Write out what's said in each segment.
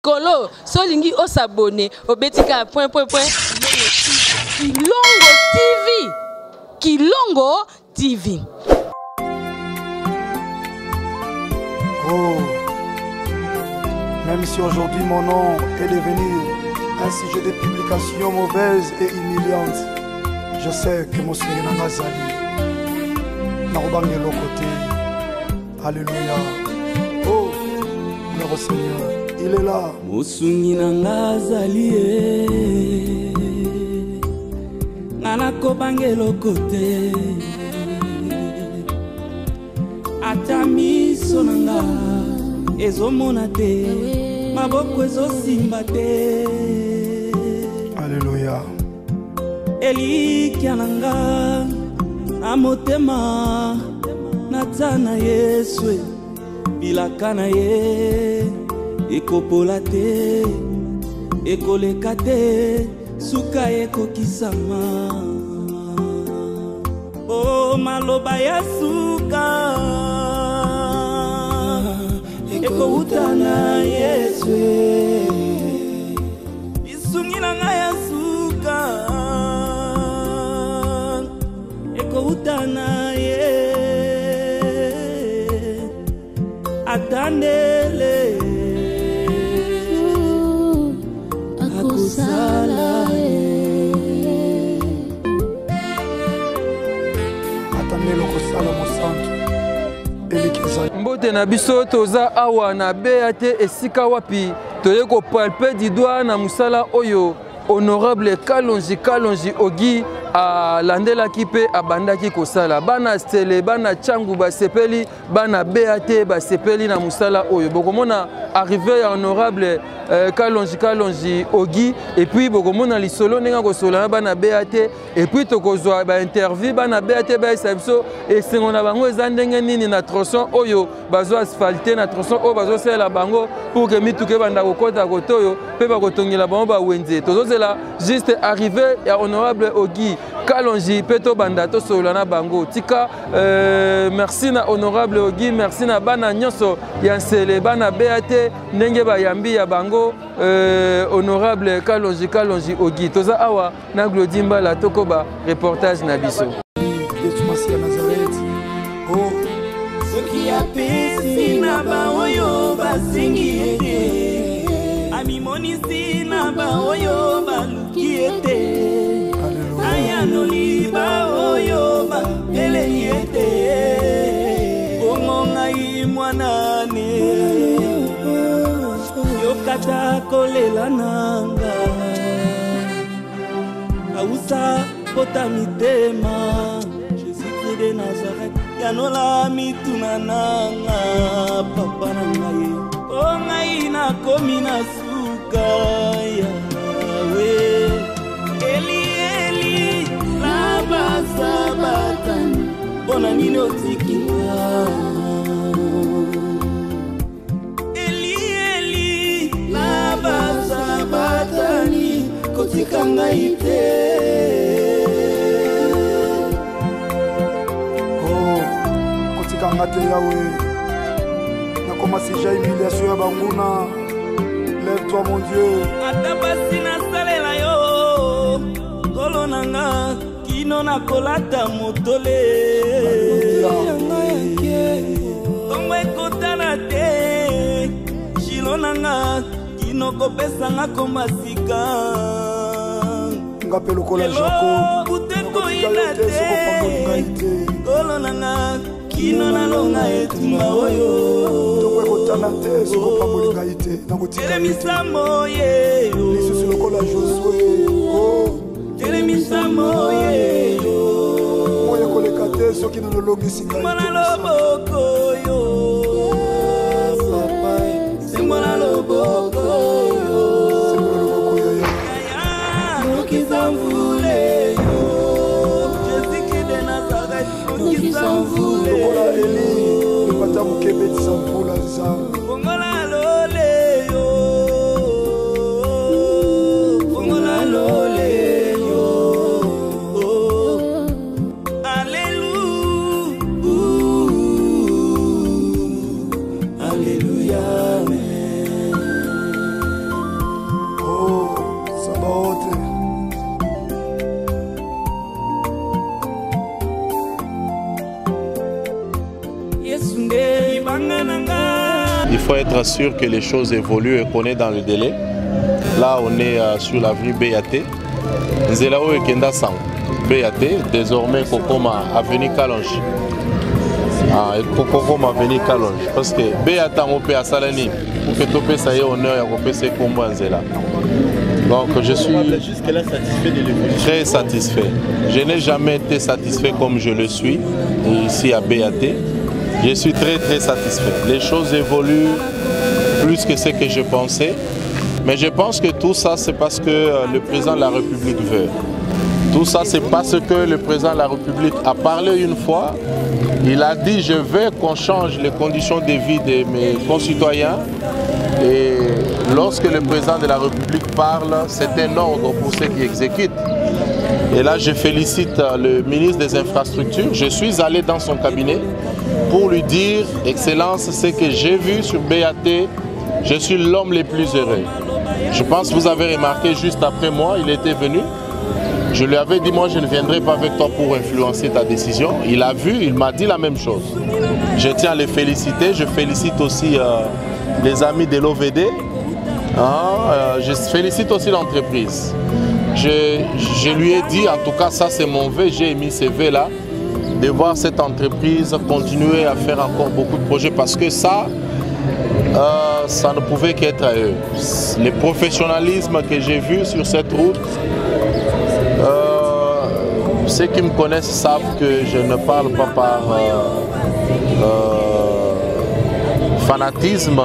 Kolo, solingi o s'abonner au betika point. Kilongo TV. Kilongo TV. Oh, même si aujourd'hui mon nom est devenu un sujet de publication mauvaise et humiliante, je sais que mon Seigneur Nazali n'a pas de côté. Alléluia. Oh, gloire au Seigneur, il est là. Mosungi Nazali Nana kobangelo kote Atami sonanga ezomona te maboko ezosimba te. Alléluia. Elikiananga na motema natana Yesu bilaka na ye ekopola te ekoleka te suka ekokisama. O maloba ya suka ekouta Yesu isungi na nga ya suka ekouta ye atandele akusala atandele akusala mosantu. Mbote na biso toza awa na beate esika wapi toye ko palper du doigt na musala oyo honorable Kalonji Ogi a landela kipe abandaki kosala bana stele bana changu basepeli bana beate basepeli na musala oyo bokomona arrivé à honorable Kalonji Ogi et puis bokomona lisolo nenga kosola bana beate et puis tokozwa ba interview bana beate ba sabso et sengona bango ezandenge nini na tronçon oyo bazo asphalter na tronçon oyo bazo sala bango pour que mituke banda kokota kotoyo pe ba kotongela bango ba wenze tozozela juste arrivé à honorable Ogi Kalonji Peto Bandato Solana Bango Tika merci na honorable Ogi, merci na bana nyonso ya nsele bana beate ndenge bayambi ya bango honorable Kalonji Ogi toza awa na Glodimba la tokoba reportage na biso. Yesu Masia Nazareth. Oh, soki apesi na baoyo basingi ete amimonisi na baoyo baluki ete ayanoli baoyo baeleli ete omongai mwanane yokata kolela nanga ausa pota mitema Jésus de Nazareth yanola mituna nanga papa na ngai o ngai nakomi na suka yawe Eli laba sabatani bona nini otikinga Eli laba sabatani kotikanga ite. oh, kotikanga te yawe. Nakoma sija humiliation ya banguna. Lève-toi mon Dieu. Atabasi na salela yo kolonanga kino na kolata motole yanga yake tomwe kotana te shilonanga kino kopesanga komasika ngapelo kola Jacob uteko inate kolonanga kino na longa etumba oyo tomwe kotana te soko pamolinga ite nakotika misamo yeyo lisusu lokola Josué. Oh, misamo yeyo moye koleka te soki nolongisi ngai mwana loboko yo papa simona loboko yo okizamvule yo Jésus de Nazareth okizamvule lokola Eli epata mokebetisa mvula nzambe bongola lole yo bongola lole Alléluia. faut être sûr que les choses évoluent et qu'on est dans le délai. Là, on est sur l'avenue BAT. Nzelao et Kenda Sang. BAT, désormais Kokoma, avenue Kalonji. Kokoma, avenue Kalonji. Parce que BAT, on peut à Salani. Pour que tu ça y est honneur, on peut se combattre Nzela. Donc je suis jusque-là satisfait de l'évolution. Très satisfait. Je n'ai jamais été satisfait comme je le suis ici à BAT. Je suis très satisfait. Les choses évoluent plus que ce que je pensais. Mais je pense que tout ça, c'est parce que le président de la République veut. Tout ça, c'est parce que le président de la République a parlé une fois. Il a dit, je veux qu'on change les conditions de vie de mes concitoyens. Et lorsque le président de la République parle, c'est un ordre pour ceux qui exécutent. Et là, je félicite le ministre des Infrastructures. Je suis allé dans son cabinet pour lui dire, Excellence, ce que j'ai vu sur BAT, je suis l'homme le plus heureux. Je pense que vous avez remarqué juste après moi, il était venu. Je lui avais dit, moi je ne viendrai pas avec toi pour influencer ta décision. Il a vu, il m'a dit la même chose. Je tiens à les féliciter. Je félicite aussi les amis de l'OVD. Je félicite aussi l'entreprise. Je lui ai dit, en tout cas ça c'est mon vœu, j'ai émis ce vœu là, de voir cette entreprise continuer à faire encore beaucoup de projets parce que ça ne pouvait qu'être à eux. Le professionnalisme que j'ai vu sur cette route, ceux qui me connaissent savent que je ne parle pas par fanatisme.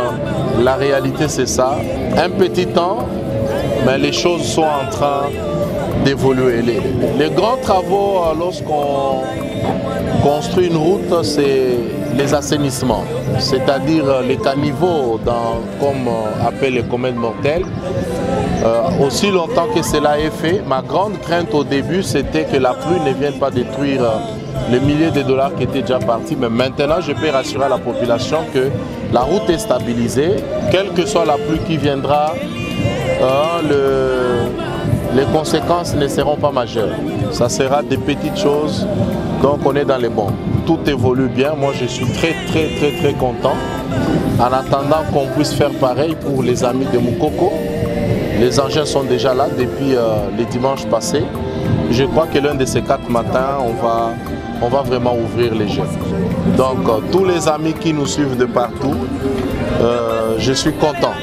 La réalité c'est ça. Un petit temps, mais les choses sont en train d'évoluer. Les grands travaux, lorsqu'on construit une route, c'est les assainissements, c'est-à-dire les caniveaux, comme appellent les communes mortelles. Aussi longtemps que cela est fait, ma grande crainte au début, c'était que la pluie ne vienne pas détruire les milliers de dollars qui étaient déjà partis. Mais maintenant, je peux rassurer la population que la route est stabilisée. Quelle que soit la pluie qui viendra, les conséquences ne seront pas majeures. Ça sera des petites choses, donc on est dans les bons. Tout évolue bien, moi je suis très content. En attendant qu'on puisse faire pareil pour les amis de Moukoko. Les engins sont déjà là depuis les dimanches passés. Je crois que l'un de ces 4 matins, on va vraiment ouvrir les jeux. Donc tous les amis qui nous suivent de partout, je suis content.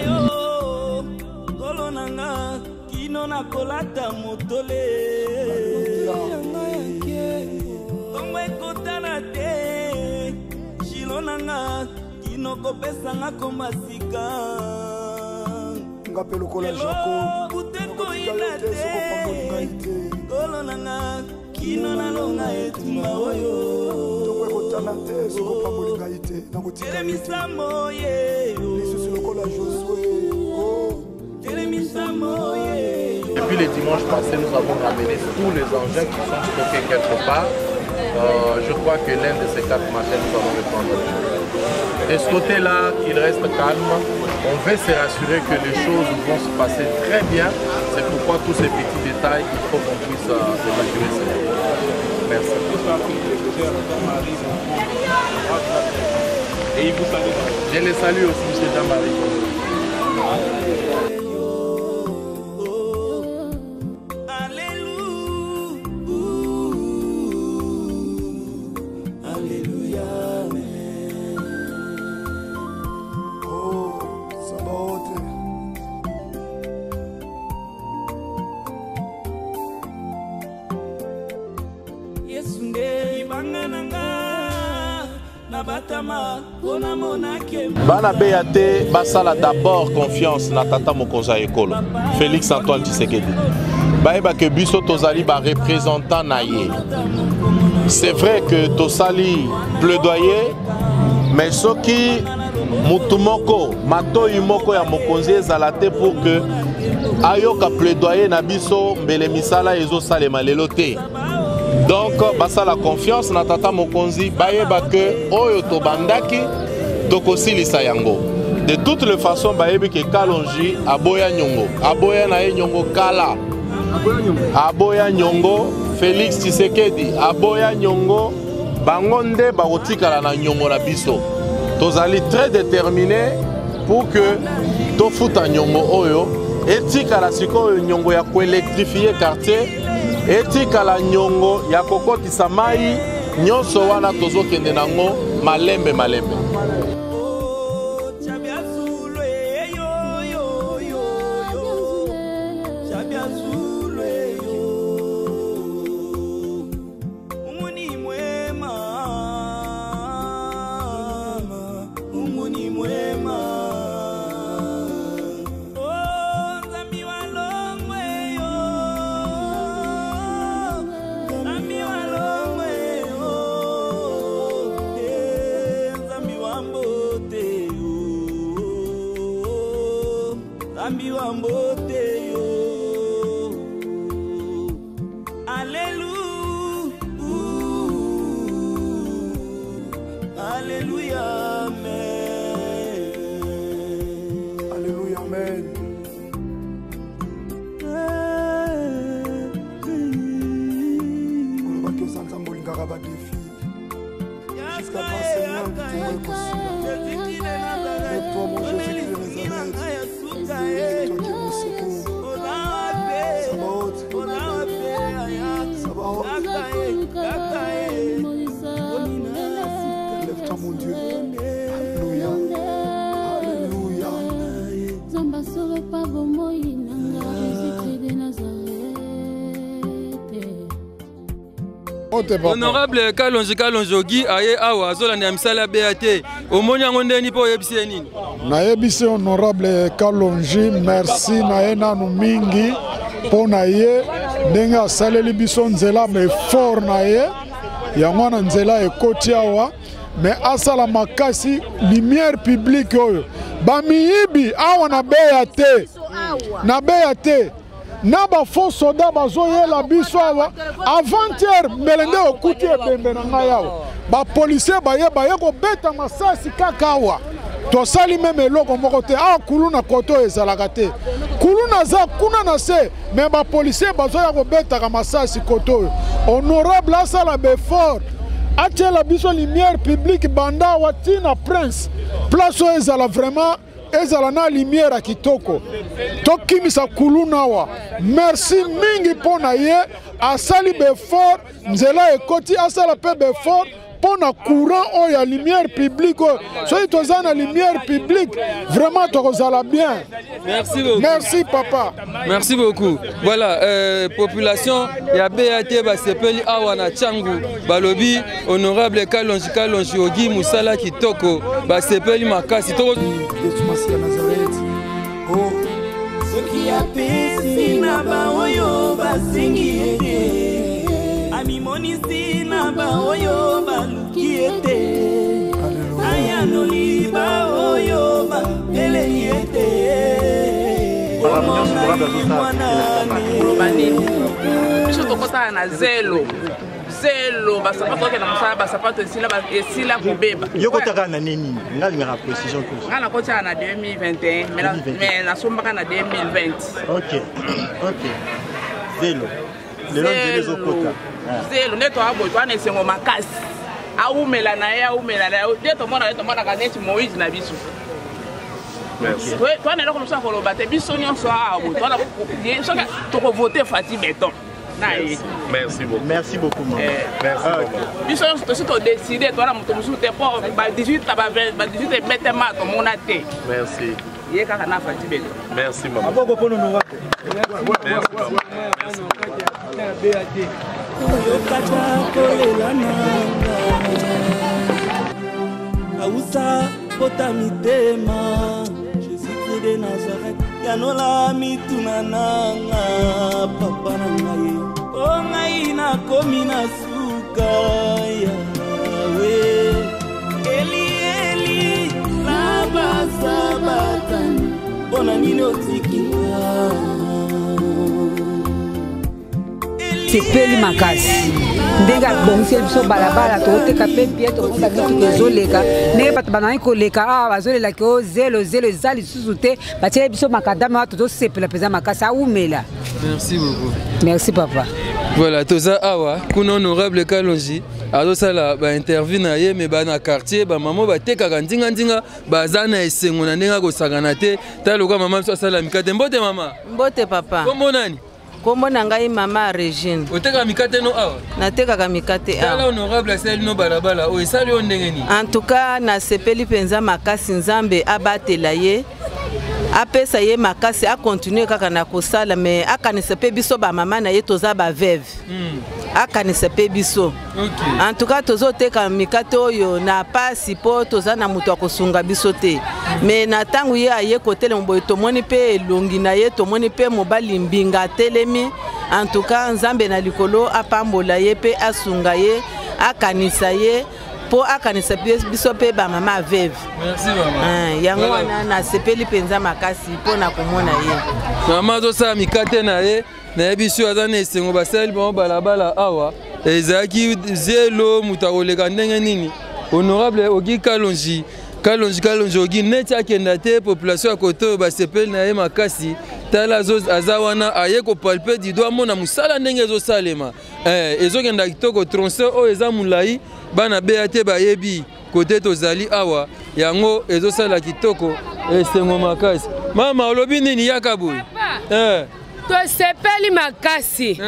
Depuis les dimanches passés, nous avons ramené tous les engins qui sont stockés quelque part. Je crois que l'un de ces 4 matins, nous allons reprendre le jeu. De ce côté-là, qu'il reste calme. On veut se rassurer que les choses vont se passer très bien. C'est pourquoi tous ces petits détails, il faut qu'on puisse évacuer cela. Merci. Et il vous salue. Je les salue aussi, M. Jean-Marie. Bana BAT basala d'abord confiance na tata mokonza ekolo Félix Antoine Tshisekedi. Baeba ke biso tozali ba représentant na ye. C'est vrai que tosali plaidoyer, mais soki mutumoko matoyi moko ya mokonzi ezala te pour que ayoka plaidoyer na biso mbele misala ezo salema lelo te. Donc, basa la confiance na tata mokonzi bayeba que oyo to bandaki tokosilisa yango. De toutes les façons bayebi ke Kalonji aboya nyongo, aboya na ye nyongo kala, aboya nyongo Félix Tshisekedi, aboya nyongo bango nde bakotikala na nyongo na biso. Tozali très déterminé pour que tofuta nyongo oyo etikala sikoyo nyongo ya koelektrifie quartier etikala nyongo ya kokotisa mai nyonso wana tozokende nango malembe malembe. Honorable Kalonji Kalonjogi aye awa zolanda ya misala BAT omoni yango ndeni po yebisi nini? Na yebisi honorable Kalonji merci na ye nanu mingi po na ye ndenge asaleli biso nzela me fort na ye yango na nzela ekoti awa me asala makasi lumière publique oyo bamiyibi awa na BAT na ba faux soda bazoyela biso awa avant-hier melende okuti ebembe na ngai awa ba policier baye kobeta masasi kaka awa tosali meme eloko moko te awa kuluna koto ezalaka te kuluna za kuna na se me ba policier bazoya kobetaka masasi koto oyo honorable asala befort atiela biso lumière publique banda awa tina prince place oyo ezala vraiment ezala na lumière ya kitoko tokimisa kuluna wa merci mingi pona ye asali befort nzela ekoti asala pe befort pona courant oyo ya lumière publique soki toza na lumière publique vraiment tokozala bien. Merci beaucoup. Merci papa. Merci beaucoup. Voilà, population ya BAT basepeli awa na Tchangu balobi honorable Kalonji Ogi musala kitoko basepeli makasi toko soki apesi na baoyo basingi ete amimonisi na baoyo baluki ete ayanoli baoyo bapeleli ete biso tokotana na zelo basapato okenda mosala basapato esila kobeba yokotaka na nini nalingaka précision nga nakotaka na 2021 mais nasombaka na 2020. ok zelo lelo nzela ezokota zelo nde toaboyi twana esengo makasi aumela na ye nde tomonaka neti moïse na biso twana eloko mosusu akoloba te biso nyonso awa soki tokovote Fati Beton. Merci beaucoup. Merci beaucoup. Merci beaucoup. Biso tosi to décider toi na moto musu te pour ba 18 ba 18 bête ma to mona te. Merci. Ye kaka na Fati Beton. Merci maman. Aboko pono no wako. Merci maman. Ausa potamitema Jésus de Nazareth yanola mituna nanga papa na ngai o ngai na komi na suka yawe eli laba sabatan bona nini otikinga sepeli makasi ndenge abongiseli biso balabala toteka mpe mpie tomonda mituka ezoleka ndenge bato banangi koleka awa bazolelaki o zelo eza lisusu te batieli biso makadame wa tozosepela mpenza makasi aumela. Merci beaucoup. Merci papa. Voilà, toza awa, kuna honorable Kalonji, azosala ba interview na ye mais ba na quartier ba maman ba tekaka ndinga bazana esengo na ndenga kosakana te taloka mama so sala mikate mbote mama. Mbote papa. Kombo nani? Kombo na ngai mama Regine. Oteka mikate no awa? Natekaka mikate awa. Tala honorable asali no balabala o esali o ndenge ni? En tout cas na sepeli penza makasi nzambe abatela ye. Apesa ye makasi a continuer kaka na kosala mais akanisa pe biso ba mama na ye toza ba veuve. Akanisa pe biso. En tout cas tozo teka mikate oyo na pasi po toza na muto akosunga biso te. Mais na tangu ye aye kotele mboyo tomoni pe elongi na ye tomoni pe mobali mbinga telemi. En tout cas nzambe na likolo apambola ye pe asunga ye akanisa ye. Po akanisa biso pe ba mama veuve. Merci maman. Yango wana na sepeli penza makasi po na komona ye. Mama zo sa mikate na ye na biso azana esengo basali bon balabala awa ezaki zelo mutakoleka ndenge nini. Honorable Ogi Kalonji Ogi neti akenda te population ya koto ba sepeli na ye makasi tala zo azawana aye ko palper di doigt mona musala ndenge zo salema. Ezokenda kitoko tronçon o eza mulai bana beate bayebi kote tozali awa yango ezosala kitoko esengo makasi mama olobi nini yakabu to sepeli makasi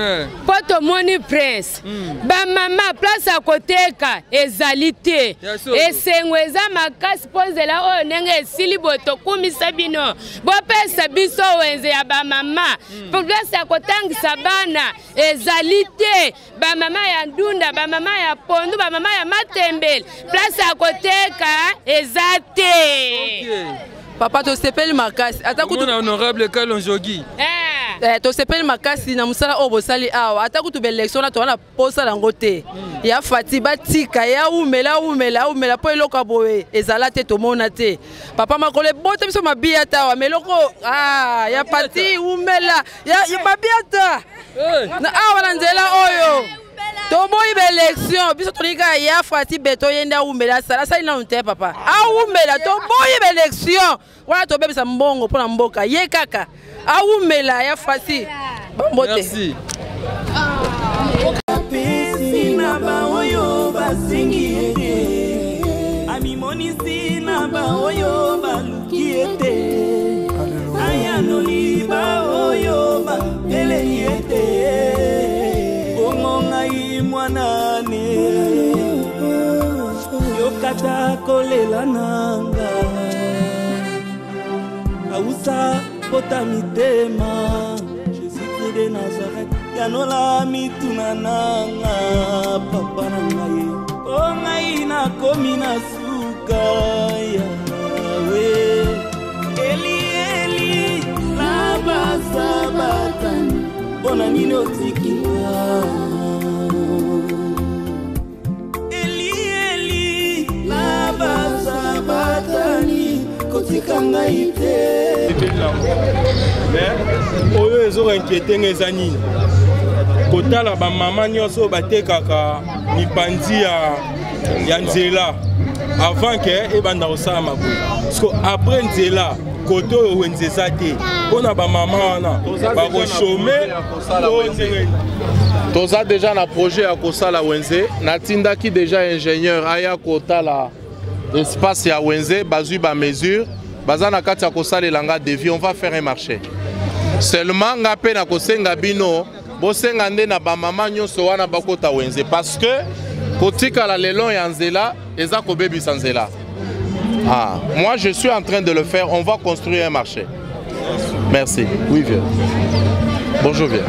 po tomoni prince ba mama place à koteka ezali te esengo eza makasi po nzela oyo ndenge esili boto kumisa bino bopesa biso wenze ya ba mama po place ya kotangisa bana ezali te ba mama ya ndunda ba mama ya pondu ba mama ya matembele place à koteka eza te papa to sepeli makasi atakutu honorable Kalonji Ogi to sepeli makasi na musala o bosali awa atakutu be election na to na posa lango te ya fati batika ya umela po eloko boye ezala te to mona te papa makole bote biso mabiata wa meloko ya pati umela ya mabiata na awa na nzela oyo toboyi be election biso tonika ya fati beto yenda umela sala sali na unte papa umela toboyi be election wana tobebisa mbongo pona mboka ye kaka umela ya fati bambote. Merci. Sina ba oyo basingi ete ami monisi na ba oyo baluki ete ayanoli ba oyo ba eleli ete ongonga imwanane yokata kolela nanga ausa pota mitema Jésus de Nazareth yanola mituna nanga papa na ngai o ngai na komi na suka yawe eli laba sabatani bona nini otikinga eli laba sabatani kotika ngai te oyo ezo inquiéter ngezani kotala ba mama nyonso batekaka mipanzi ya nzela avant que ebanda kosala maboye parce que après nzela kote oyo wenze eza te mpona ba mama wana bakoshome toza déjà na projet ya kosala wenze natindaki déjà ingénieur aya kotala espace ya wenze bazwi ba mesure baza na kati ya kosalela nga devis on va faire un marché seulement nga pe na kosenga bino bosenga nde na ba mama nyonso wana bakota wenze parce que kotikala lelo ya nzela eza kobebisa nzela. Moi je suis en train de le faire, on va construire un marché. Merci. Oui vieux. Bonjour vieux.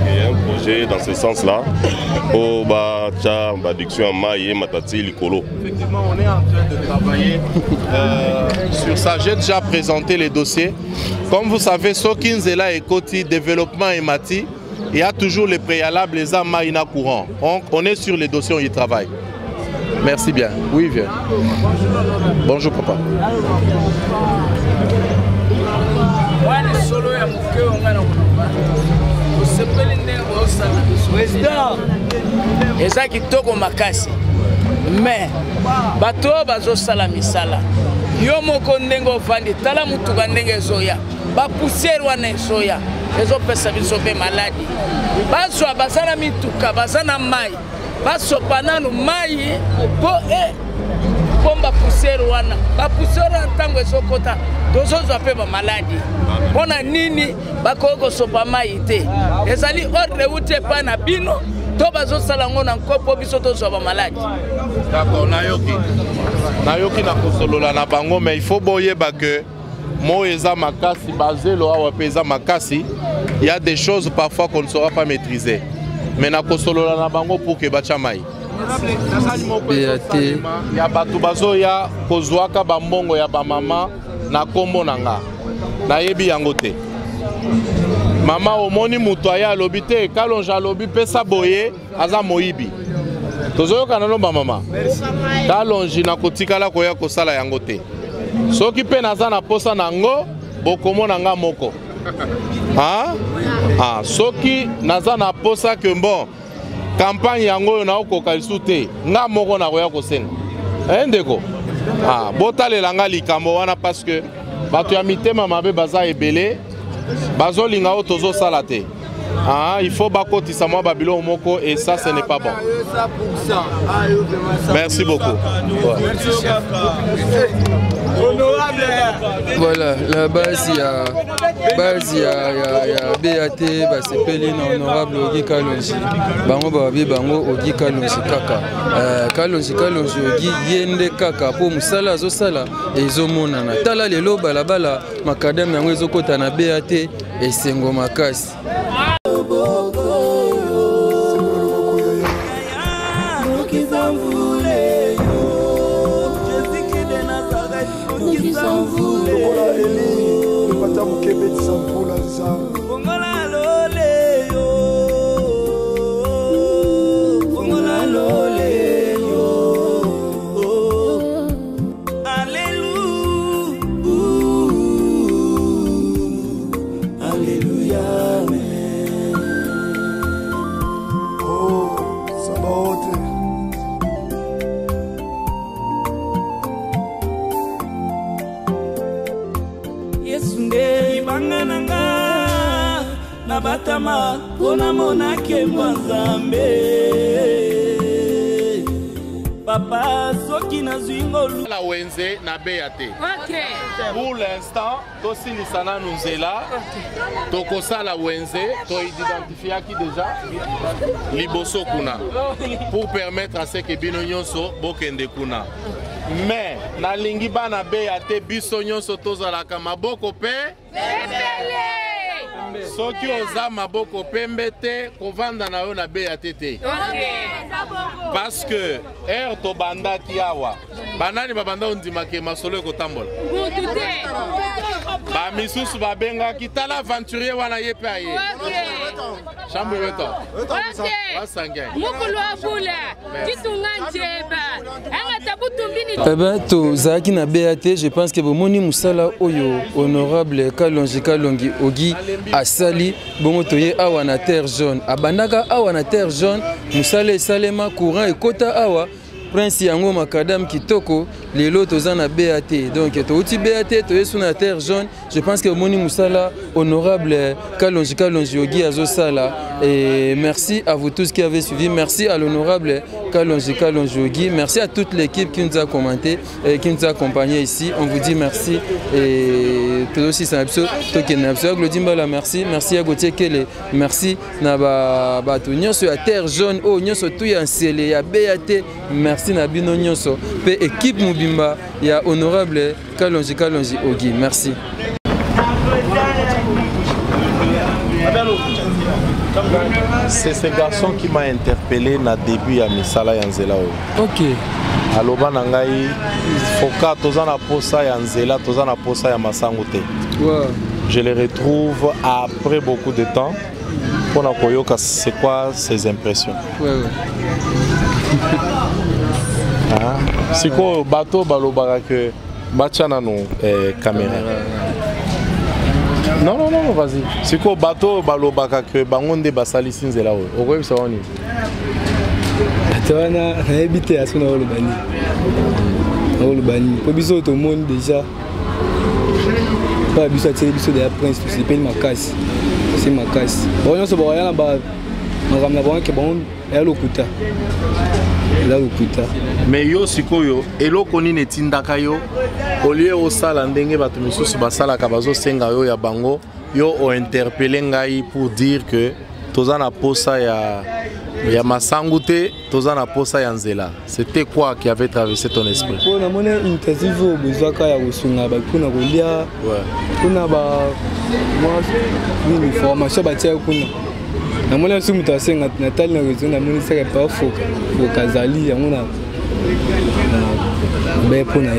Il y a un projet dans ce sens-là. Au Bacha, Badiction, Maïe, Matati, Likolo. Effectivement, on est en train de travailler sur ça. J'ai déjà présenté les dossiers. Comme vous savez, Sokinzela et Koti, développement et Mati, il y a toujours les préalables, les Amaïna courants. On est sur les dossiers, on y travaille. Merci bien. Oui, vieux. Bonjour, papa. Président, eza kitoko makasi mais bato bazosala misala yo moko ndenge ofandi tala mutuka ndenge ezoya bapoussière wana ezoya ezopesa biso mpe maladi bazwa baza na mituka baza na mai basopa nanu mai po bapoussière wana bapoussière wana ntango ezokota tozozwa mpe bamaladi mpona nini bakoki kosopa mai te ezali ordre euti epai na bino to bazosala ngo na nkopo biso tozwa bamaladi. D'accord, nayoki na kosolola na bango, mais il faut boyeba que mo eza makasi bazelo awa pe eza makasi, il y a des choses parfois qu'on ne saura pas maîtriser, mais na kosolola na bango pour que bacha mai ya batu bazoya kozwaka bambongo ya bamama na kombo nanga nayebi yango te. Mama omoni mutu aya alobi te kalonja alobi pesa boye aza moyibi tozoyoka nano bamama kalonji na kotikala koya kosala yango te soki pe naza na posa nango bokomona nga moko soki naza na posa ke bon campagne yango yo naokoka lisu te nga moko na koya kosenga ndeko botalela nga likambo wana parce que bato ya mitema mabe baza ebele bazolinga o tozosala te. Il faut bakotisa mwa babilo moko et ça ce n'est pas bon. Merci beaucoup. Voilà, la base il y a BAT basepeli na honorable Ogi Kalonji. Bango babi bango Ogi Kalonji kaka. Kalonji Ogi yende kaka po musala azosala ezomonana. Tala lelo balabala makadam yango ezokota na BAT esengo makasi. Batama pona monake mwanzambe papa soki na zwingo la wenze na BAT. Pour l'instant tosilisana nuzela tokosala wenze to identifier qui déjà liboso kuna pour permettre à ce que bino nyonso bokende kuna. Mais na lingi bana BAT biso nyonso tozalaka maboko pe soki oza maboko pembe te kovanda na yo na BAT te. Parce que air to bandaki awa banani babanda ondimake masolo ekotambola ba misusu babengaki tala aventurier wana ye pe aye chambre weto wasanga mukulu abula kitunga njeba anga tabutumbini. Eh ben tozalaki na BAT, je pense que bomoni musala oyo honorable Kalonji Ogi asali bongo toye awa na terre jaune abandaka awa na terre jaune musala esalema courant ekota awa prince yango makadam kitoko lelo toza na BAT donc touti BAT toye sur la terre jaune. Je pense que moni musala honorable Kalonji Ogi azosala et merci à vous tous qui avez suivi, merci à l'honorable Kalonji Ogi, merci à toute l'équipe qui nous a commenté et qui nous a accompagné ici. On vous dit merci et tout aussi c'est un episode Glodimbala merci à Gauthier Kele merci na ba to nyonso ya terre jaune o nyonso tout ya nsele ya BAT merci na bino nyonso pe équipe mobimba ya honorable Kalonji Ogi merci. C'est ce garçon qui m'a interpellé na début ya misala ya nzela oyo. OK. Aloba na ngai foka toza na posa ya nzela toza na posa ya masango te. Wow. Je les retrouve après beaucoup de temps pour na koyoka c'est quoi ses impressions. Ouais. Siko bato balobaka que bachana no caméra. Non, vas-y. Siko bato balobaka que bangonde basali sinzela oyo. Okoyebi sa woni. Atwana na ebite asuna olobani. le bani. Pour biso tout le monde déjà. Pas biso attirer biso de la prince, c'est pas ma casse. C'est ma casse. Bon, on se voit là bas. On ramène bon que bon, elle okuta. Là okuta. Mais yo sikoyo, eloko ni netindaka yo. Au lieu au sala ndenge batu misusu basala kabazo senga yo ya bango, yo o interpeller ngai pour dire que tozana posa ya masangute, tozana posa ya nzela. C'était quoi qui avait traversé ton esprit? Pour la monnaie intensive au besoin kaya usunga ba kuna kolia. Kuna ba une formation ba tia kuna. Na monnaie su muta senga Nathalie na raison na monnaie ça pas foka. Kazali ya mona. Ben pour na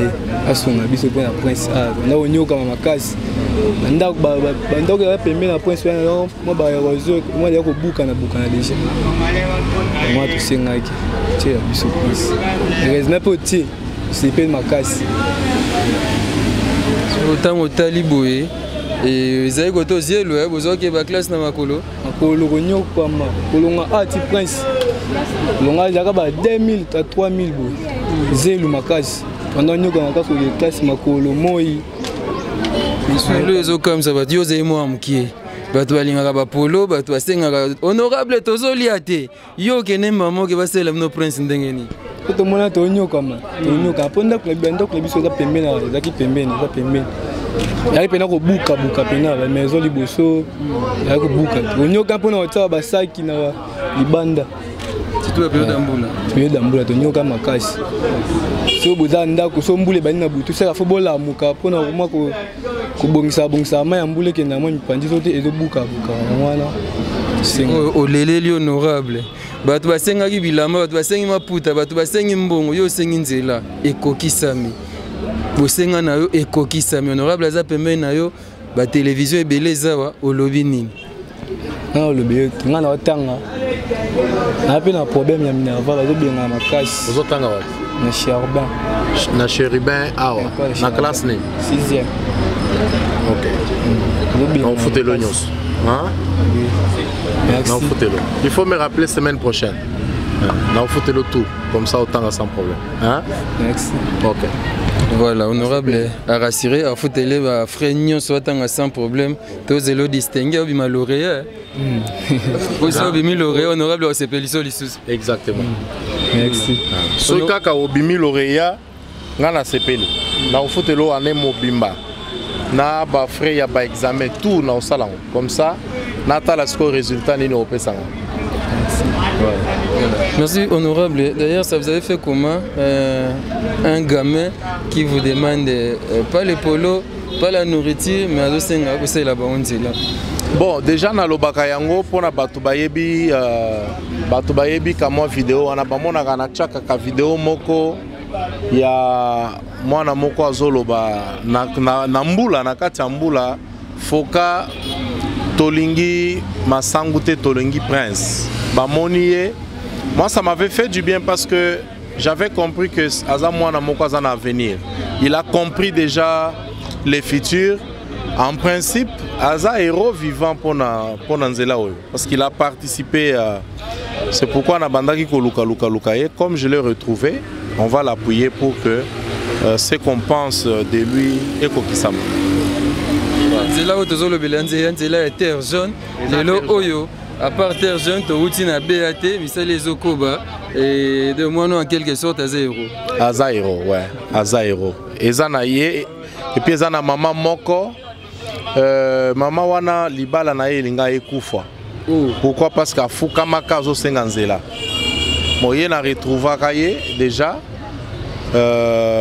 asunga biso pour na prince na onyoka makasi. Ndako bandoko ya pembe na prince wana mo ba yozo mo ya ko buka na déjà. Moi tout sengaki. Tia biso prince. Rezna poti c'est pas makasi. Autant otali boye et ezali koto zielo ya bozoke ba classe na makolo. Makolo konyoka ma. Kolonga ati prince. Longa jaka ba 2000 à 3000 boye. Zelu makasi. Pendant nyoka makasi de classe makolo moi. Les autres comme ça, Dieu est moi amki. Bato alingaka ba polo, bato asengaka honorable tozoliate. Yo kene maman ke basela no prince ndengeni. Tout mona to nyoka ma. To nyoka ponda ko bendo ko biso za pembeni na za ki pembeni, za pembeni. Ya pena ko buka pena ba maison liboso. Ya ko buka. To nyoka pona otsa ba saki na libanda. Surtout la période d'ambula. Période d'ambula to nyoka makasi. So boza ndako so mbule bani na butu ça faut bola muka pona kuma ko bongisa ma ya mbule ke na mo mipandi so te ezobuka buka wana oleleli honorable bato basengaki bilamba bato basengi maputa bato basengi mbongo yo osengi nzela ekokisami bosenga na yo ekokisami honorable aza pembeni na yo batelevizio ebele ezawa olobi nini na olobi nga na otanga na pe na problème ya minerva bazobenga makasi ozotanga wapi na Cherubin. Na Cherubin, ah ouais. Na classe né 6e. Ok. On fout l'oignon. Hein? Merci. On fout l'oignon. Il faut me rappeler semaine prochaine. On fout le tout. Comme ça, autant sans problème. Hein? Merci. Ok. Voilà, honorable a rassuré, a foutu les frères soit sans problème. Tous les distingués, au bima lauréat. Aussi au bimi lauréat, honorable au CPL Solissus. Exactement. Merci. Ce cas au bimi lauréat, on a CPL. Na au foutu l'eau en émo bimba. Na ba frère ya ba examen tout na au salon. Comme ça, nata la score résultat ni au pesang. Voilà. Merci honorable. D'ailleurs, ça vous avez fait comment un gamin qui vous demande pas le polo, pas la nourriture, mais aussi la baonzi là. Bon, déjà na lobaka yango pona batu bayebi kama vidéo ana bamona kana chaka ka vidéo moko ya mwana moko azoloba na mbula na kati ya mbula foka tolingi masangute tolingi prince. Moi ça m'avait fait du bien parce que j'avais compris que Aza Mwana Moko Aza na venir. Il a compris déjà les futurs. En principe, Aza héros vivant pour Nzela Oyo. Parce qu'il a participé. C'est pourquoi on a bandaki ko luka. Et comme je l'ai retrouvé, on va l'appuyer pour que ce qu'on pense de lui est kokisama. Nzela Oyo tozolo belanze Nzela terre jaune. Lelo Oyo. À part terre jeune, tu routine à BAT, mais c'est les Okoba. Et de moi, en quelque sorte, à zéro. À zéro, ouais. À zéro. Et puis, il y a maman Moko. Maman Wana, Libala na Linga Ekoufa. Pourquoi? Parce qu'à Foukamaka, zo Senganzela. Moi, il a retrouvé déjà.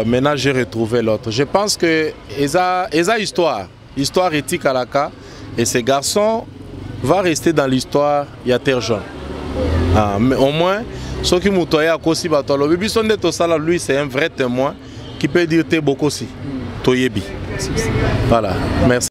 Maintenant, j'ai retrouvé l'autre. Je pense que Eza histoire éthique à la cas. Et ces garçons va rester dans l'histoire, il y a terre jaune. Mais au moins, ceux qui m'ont toyé à Kosi Batolo, lui c'est un vrai témoin qui peut dire Te Bokosi, Toyebi. Voilà, merci.